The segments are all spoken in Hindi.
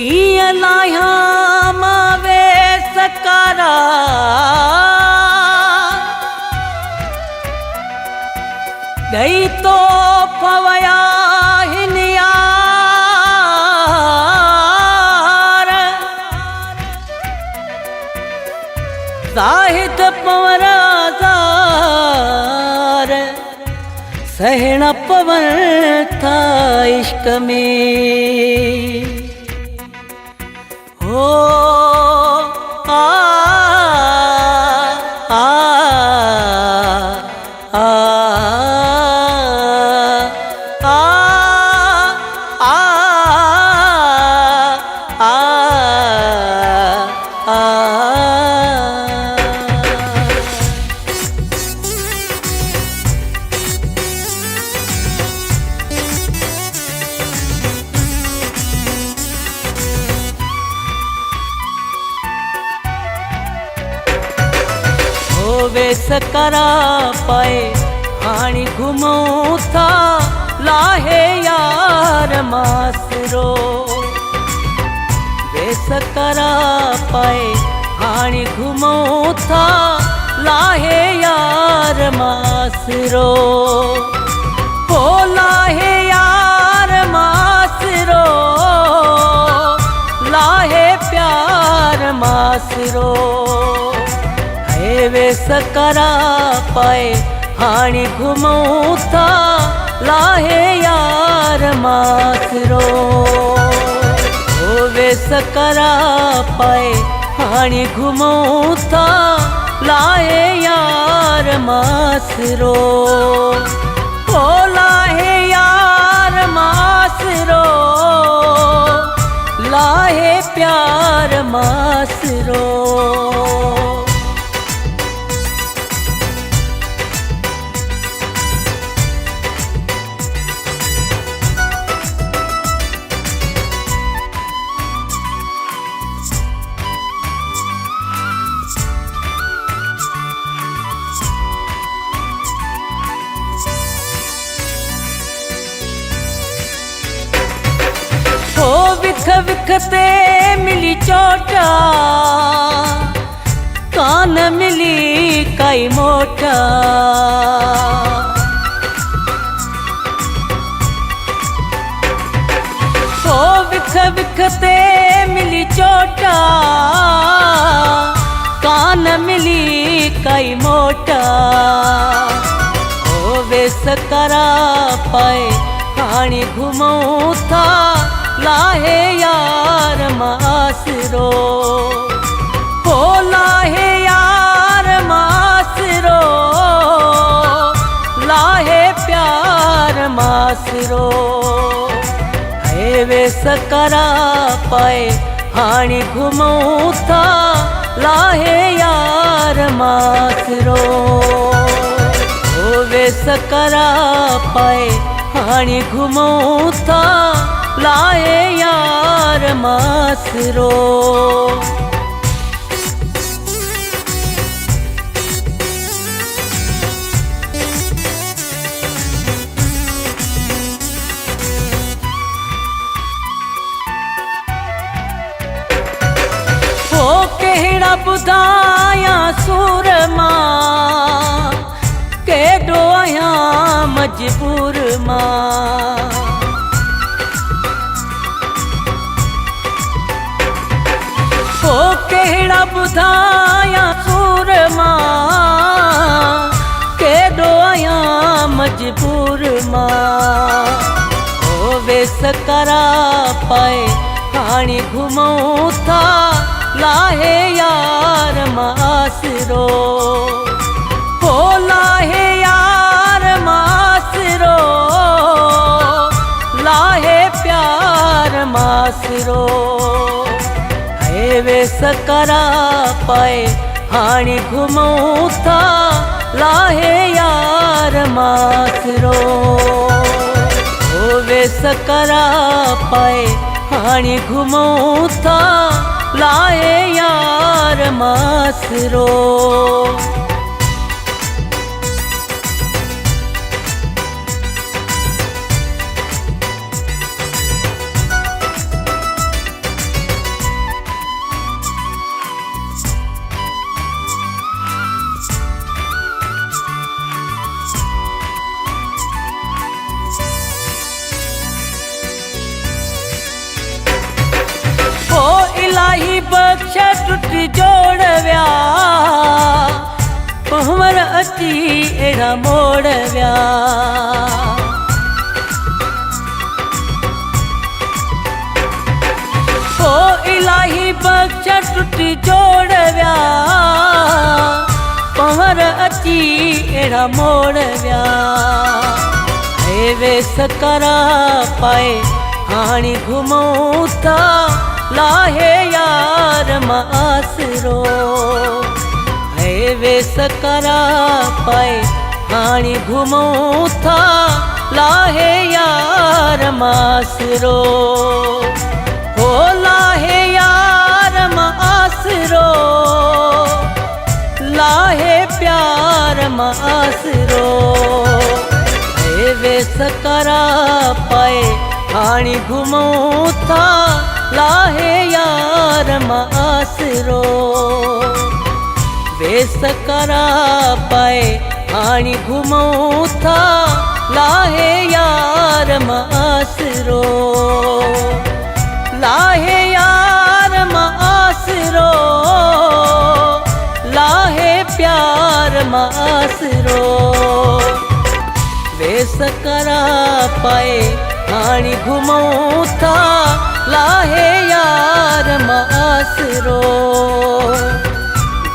कीअं लाहिया मां वे सकारा ॾेई तो पवया हिन यार ज़ाहिद पवर ज़ार सहण पवन था इश्क में हो आ आ आ आ आ आ वे सकरा पाए हाणी घुमूं था लाहे यार मासरो वे सकरा पाए हाणी घुमूं था लाहे यार मासरो हो लाहे यार मासरो लाहे प्यार मासरो वे सकरा पाए हाणी घुमूं था लाहे यार मासरो हो वे सकरा पाए हाणी घुमूं था लाहे यार मासरो हो लाहे यार मासरो लाहे प्यार मासरो विख विख ते मिली चोटा कान मिली काई मोटा हो विख विख ते मिली चोटा कान मिली काई मोटा हो वे सकरा पाए हाणी घुमूं था लाहे यार मासरो हो लाहे यार मासरो लाहे प्यार मासरो है वे सकरा पाए हाणी घुमूं था लाहे यार मासरो हो वे सकरा पाए हाणी घुमूं था लाहे यार मासरो हो केड़ा बुधाया सूर मां केडो आया मजबूर मां हो केड़ा बुधाया सूर मां केडो आया मजबूर मां हो वे सकरा पाए हाणी घुमूं था लाहे यार मासरो हो लाहे यार मासरो लाहे प्यार मासरो वे सकरा पाए हाणी घुमूं था लाहे यार मासरो हो वे सकरा पाए हाणी घुमूं था लाहे यार मासरो अची अहिड़ा मोड़ विया। ओ इलाही बख्श टुटी जोड़ विया, पहर अची अहिड़ा मोड़ विया। हे वेस करा पाए हाणी घुमूं था, लाहे यार मां आसरो। हे वेस करा पाए हाणी घुमूं था, लाहे यार मां आसरो। हो लाहे यार मां आसरो, लाहे प्यार मां आसरो। हे वेस करा पाए हाणी घुमूं था, लाहे यार मां आसरो। वेस करा पाए हाणी घुमूं था, लाहे यार मां आसरो। लाहे यार मां आसरो, लाहे प्यार मां आसरो। वेस करा पाए हाणी घुमूं था, लाहे यार मां आसरो।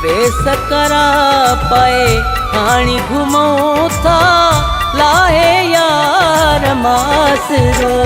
वेस करा पाए हाणी घुमूं था, लाहे यार मां आसरो।